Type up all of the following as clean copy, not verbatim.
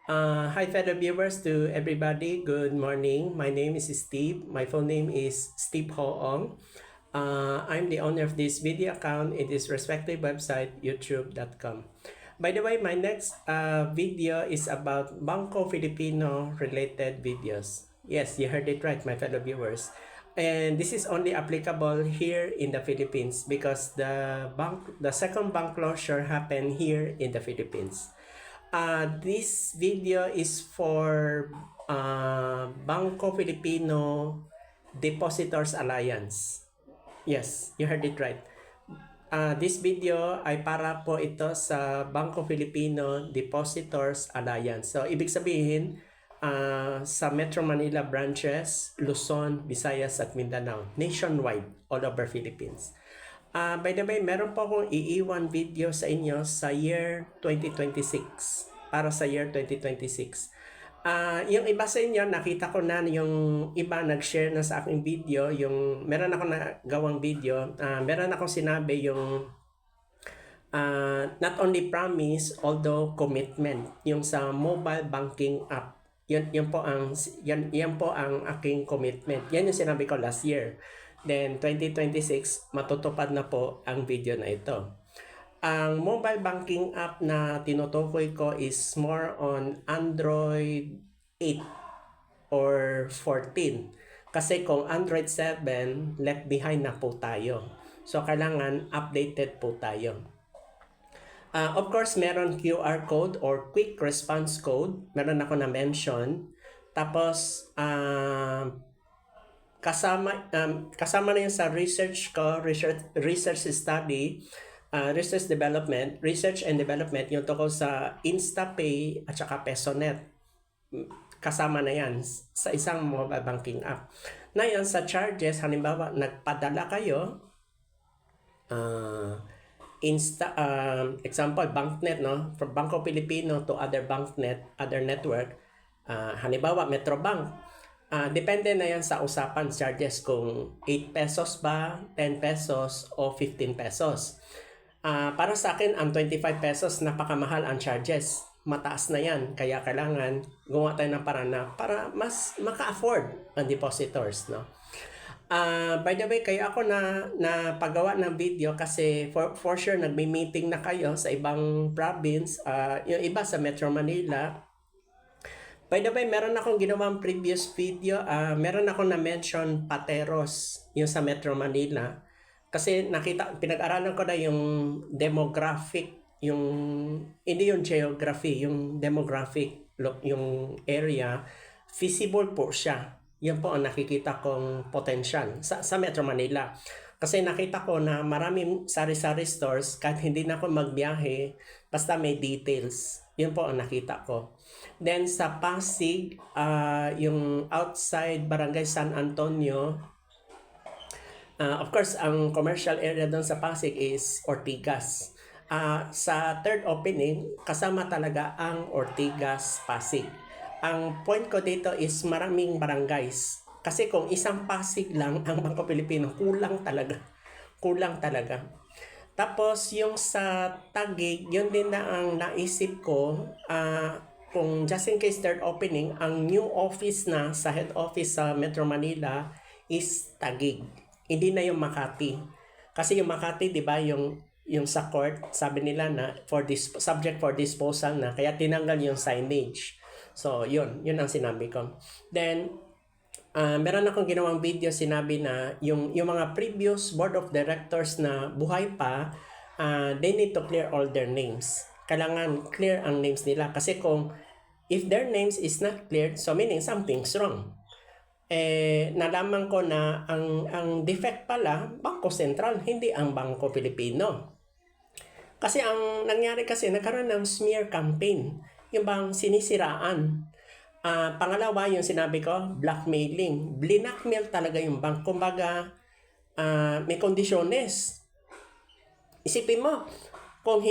Hi fellow viewers to everybody. Good morning. My name is Steve. My full name is Steve Hoong. I'm the owner of this video account in this respective website, youtube.com. By the way, my next video is about Bangko Filipino related videos. Yes, you heard it right, my fellow viewers. And this is only applicable here in the Philippines because the second bank closure happened here in the Philippines. This video is for Bangko Filipino Depositors Alliance. Yes, you heard it right. This video ay para po ito sa Bangko Filipino Depositors Alliance. So, ibig sabihin, sa Metro Manila branches, Luzon, Visayas at Mindanao, nationwide, all over Philippines. By the way, meron po akong iiwan video sa inyo sa year 2026. Para sa year 2026. Yung iba sa inyo, nakita ko na yung iba nag-share na sa aking video. Yung meron ako na gawang video. Meron akong sinabi yung not only promise, although commitment. Yung sa mobile banking app. Yan po ang aking commitment. Yan yung sinabi ko last year. Then 2026 matutupad na po ang video na ito. Ang mobile banking app na tinutukoy ko is more on Android 8 or 14. Kasi kung Android 7, left behind na po tayo. So kailangan updated po tayo. Of course, meron QR code or quick response code. Meron ako na mention. Tapos kasama na yun sa research ko, research study, research and development, yung tungkol sa InstaPay at saka PesoNet. Kasama na yan sa isang mobile banking app. Na yan sa charges, halimbawa, nagpadala kayo, example, Banknet, no? From Bangko Filipino to other Banknet, other network, halimbawa, Metrobank. Depende na yan sa usapan charges kung 8 pesos ba, 10 pesos o 15 pesos. Para sa akin, ang 25 pesos napakamahal ang charges. Mataas na yan. Kaya kailangan gumawa tayo ng paraan na para mas maka-afford ang depositors. No? By the way, kaya ako na paggawa ng video kasi for sure nagme-meeting na kayo sa ibang province. Yung iba sa Metro Manila. By the way, meron akong ginawang previous video. Meron akong na-mention Pateros, yung sa Metro Manila. Kasi pinag-aralan ko na yung demographic, hindi yung geography, yung demographic, yung area, feasible po siya. Yan po ang nakikita kong potential sa Metro Manila. Kasi nakita ko na maraming sari-sari stores, kahit hindi na ako magbiyahe, basta may details. Yun po ang nakita ko. Then sa Pasig, yung outside Barangay San Antonio, of course, ang commercial area doon sa Pasig is Ortigas. Sa third opening, kasama talaga ang Ortigas, Pasig. Ang point ko dito is maraming barangays. Kasi kung isang Pasig lang ang Bangko Pilipino, kulang talaga. Tapos yung sa Taguig, yun din na ang naisip ko, kung just in case third opening, ang new office na sa head office sa Metro Manila is Taguig. Hindi na yung Makati. Kasi yung Makati, di ba, yung sa court, sabi nila na subject for disposal na, kaya tinanggal yung signage. So, yun ang sinabi ko. Then, meron akong ginawang video, sinabi na yung mga previous board of directors na buhay pa, they need to clear all their names. Kailangan clear ang names nila. Kasi if their names is not cleared, so meaning something's wrong. Nalaman ko na ang defect pala, Bangko Sentral, hindi ang Bangko Pilipino. Kasi ang nangyari kasi, nagkaroon ng smear campaign. Yung bang sinisiraan. Pangalawa, yung sinabi ko, blackmailing. Blinakmail talaga yung bank. Kumbaga, may kondisyones. Isipin mo, kung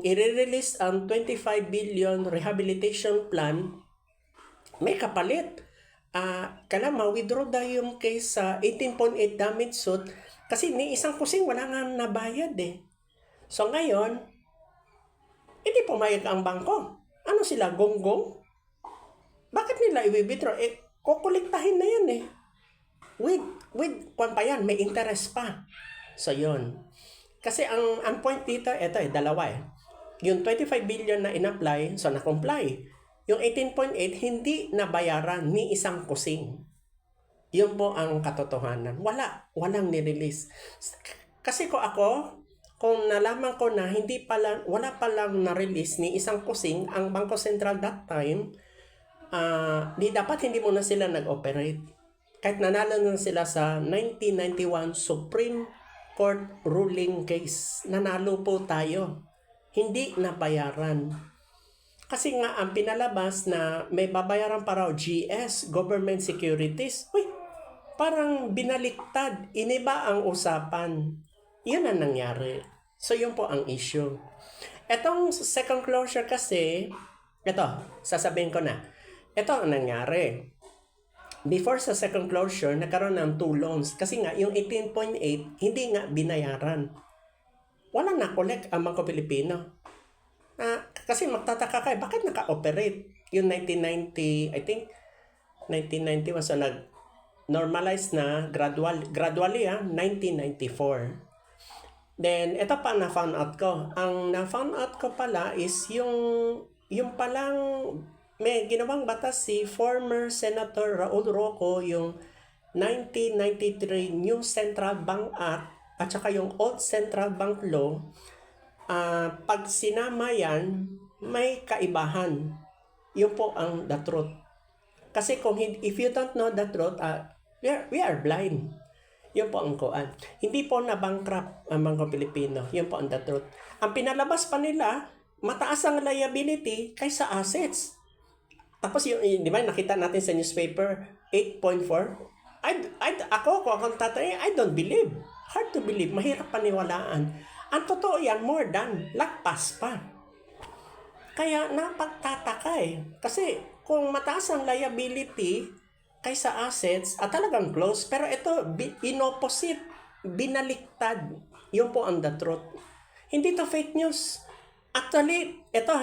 i-release ang 25 billion rehabilitation plan, may kapalit. Kailangan ma-withdraw daw yung case sa 18.8 damage suit kasi ni isang kusing wala nga nabayad eh. So ngayon, hindi pumayag ang bangko. ano sila, gonggong? Bakit nila i-withdraw? Kukuliktahin na yan eh. Kung pa yan, may interest pa. So, yun. Kasi ang point dito, ito dalawa eh. Yung 25 billion na in-apply, so na-comply. Yung 18.8, hindi nabayaran ni isang kusing. Yun po ang katotohanan. Walang nirelease. Kasi kung nalaman ko na wala palang na-release ni isang kusing ang Bangko Sentral that time, dapat hindi mo na sila nag-operate. Kahit nanalo na sila sa 1991 Supreme Court ruling case. Nanalo po tayo. Hindi nabayaran. Kasi nga ang pinalabas na may babayaran pa raw GS, government securities. Parang binaliktad. Iniba ang usapan. Yun ang nangyari. So yun po ang issue. Etong second closure kasi, sasabihin ko na. Ito ang nangyari. Before sa second closure, nagkaroon ng 2 loans. Kasi nga, yung 18.8, hindi nga binayaran. Walang na-collect ang Bangko Pilipino. Kasi magtataka kayo, bakit naka-operate? Yung 1990, I think, 1991, so nag-normalize na gradually, 1994. Then, ito pa na-found out ko. Ang na-found out ko pala is yung palang may ginawang batas si former Senator Raul Roco, yung 1993 New Central Bank Act at saka yung Old Central Bank Law. Pag sinama yan, may kaibahan. Yun po ang the truth. Kasi if you don't know the truth, we are blind. Yun po ang kuan. Hindi po na-bankrupt ang Bangko Pilipino. Yun po ang the truth. Ang pinalabas pa nila, mataas ang liability kaysa assets. Tapos di ba nakita natin sa newspaper 8.4? Kung akong tatay, I don't believe. Hard to believe, mahirap paniwalaan. Ang totoo yan, more than, lagpas pa. Kaya napagtataka eh. Kasi kung mataas ang liability kaysa assets, talagang close. Pero ito, inopposite, binaliktad. Yun po ang the truth. Hindi to fake news. Actually, ito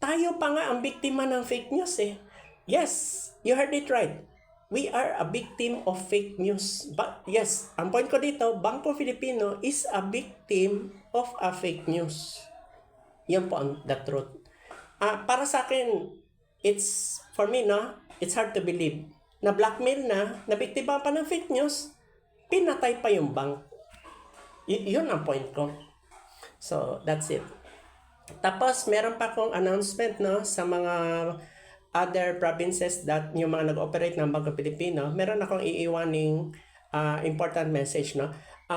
tayo pa nga ang biktima ng fake news eh. Yes, you heard it right. We are a victim of fake news. But yes, ang point ko dito, Bangko Filipino is a victim of a fake news. Yan po ang the truth. Para sa akin, for me, it's hard to believe. Na blackmail na biktima pa ng fake news, pinatay pa yung bank. Yun ang point ko. So, that's it. Tapos, meron pa akong announcement sa mga other provinces that yung mga nag-operate ng Bangko Pilipino. Meron akong iiwaning important message.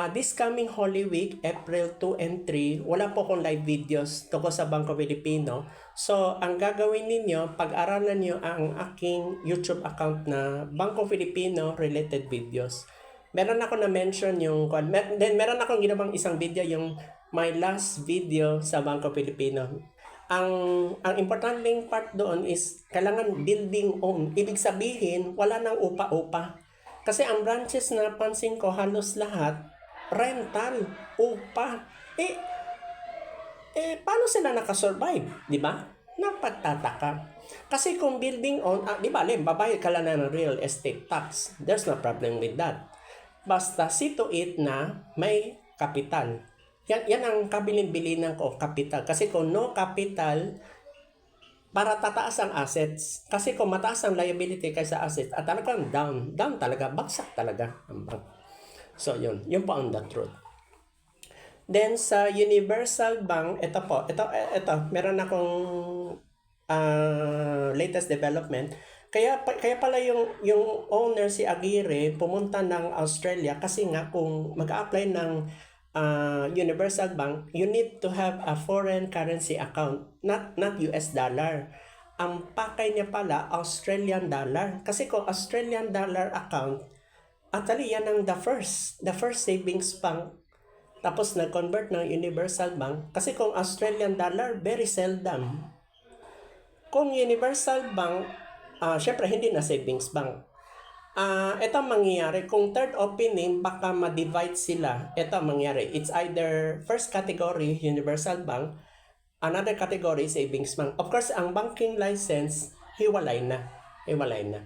This coming Holy Week, April 2 and 3, wala po akong live videos tungkol sa Bangko Pilipino. So, ang gagawin ninyo, pag-aralan nyo ang aking YouTube account na Bangko Filipino related videos. Meron ako na-mention then meron akong ginawang isang video, yung my last video sa Bangko Pilipino. Ang importanteng part doon is kailangan building own. Ibig sabihin, wala nang upa-upa. Kasi ang branches na pansin ko halos lahat, rental, upa. Paano sila nakasurvive? Di ba? Napagtataka. Kasi kung building own, di ba, babayad ka lang ng real estate tax. There's no problem with that. Basta see to it na may kapital. Yan ang kabilin-bilinan ko, capital. Kasi kung no capital, para tataas ang assets. Kasi kung mataas ang liability kaysa assets, talagang down talaga, bagsak talaga ang bank. So, yun po ang the truth. Then, sa Universal Bank, ito, meron akong latest development. Kaya pala yung owner, si Aguirre, pumunta ng Australia kasi nga kung mag-a-apply ng Universal Bank, you need to have a foreign currency account, not US dollar. Ang pakay niya pala, Australian dollar. Kasi kung Australian dollar account, actually yan ang the first savings bank. Tapos nag-convert ng Universal Bank. Kasi kung Australian dollar, very seldom. Kung Universal Bank, syempre hindi na savings bank. Ito mangyayari, kung third opening, baka ma-divide sila. Ito mangyayari, it's either first category, Universal Bank, another category, savings bank. Of course, ang banking license, hiwalay na. Hiwalay na.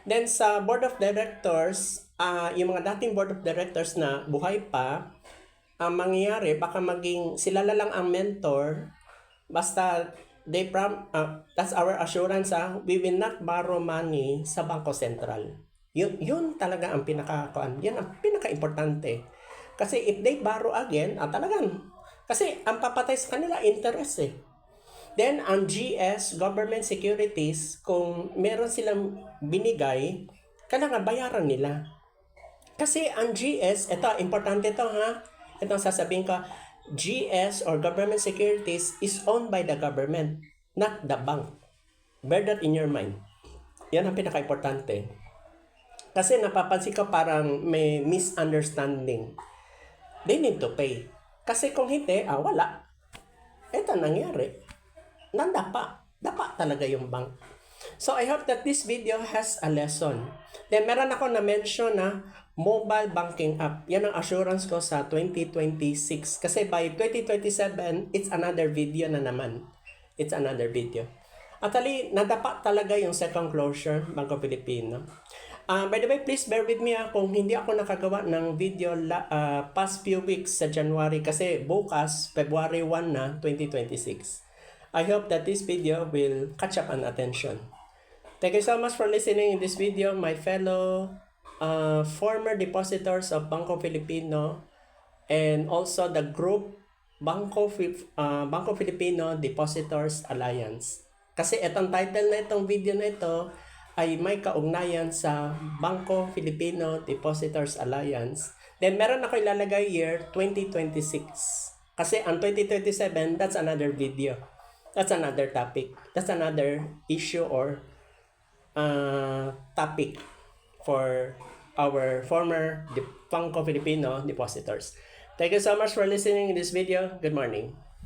Then sa board of directors, yung mga dating board of directors na buhay pa, ang mangyayari, baka maging sila na lang ang mentor, basta that's our assurance, we will not borrow money sa Bangko Sentral. Yun talaga ang yan ang pinaka-importante. Kasi if they borrow again, talagang, kasi ang papatay sa kanila, interest eh. Then, ang GS, government securities, kung meron silang binigay, kailangan bayaran nila. Kasi ang GS, ito, importante ito ha, itong sasabihin ko, GS or government securities is owned by the government, not the bank. Bear that in your mind. Yan ang pinaka-importante. Kasi napapansin ko parang may misunderstanding. They need to pay. Kasi kung hindi, wala. Ito nangyari. Nandapa. Dapa talaga yung bank. So I hope that this video has a lesson. Then meron ako na-mention na mobile banking app. Yan ang assurance ko sa 2026. Kasi by 2027, it's another video na naman. It's another video. Actually, nadapa talaga yung second closure, Bangko Pilipino. By the way, please bear with me kung hindi ako nakagawa ng video past few weeks sa January kasi bukas, February 1 na, 2026. I hope that this video will catch up on attention. Thank you so much for listening in this video, my fellow former depositors of Bangko Filipino and also the group Bangko Filipino Depositors Alliance. Kasi itong title na itong video na ito ay may kaugnayan sa Bangko Filipino Depositors Alliance. Then meron ako ilalagay year 2026. Kasi ang 2027, that's another video. That's another topic. That's another issue or topic for our former Bangko Filipino depositors. Thank you so much for listening in this video. Good morning.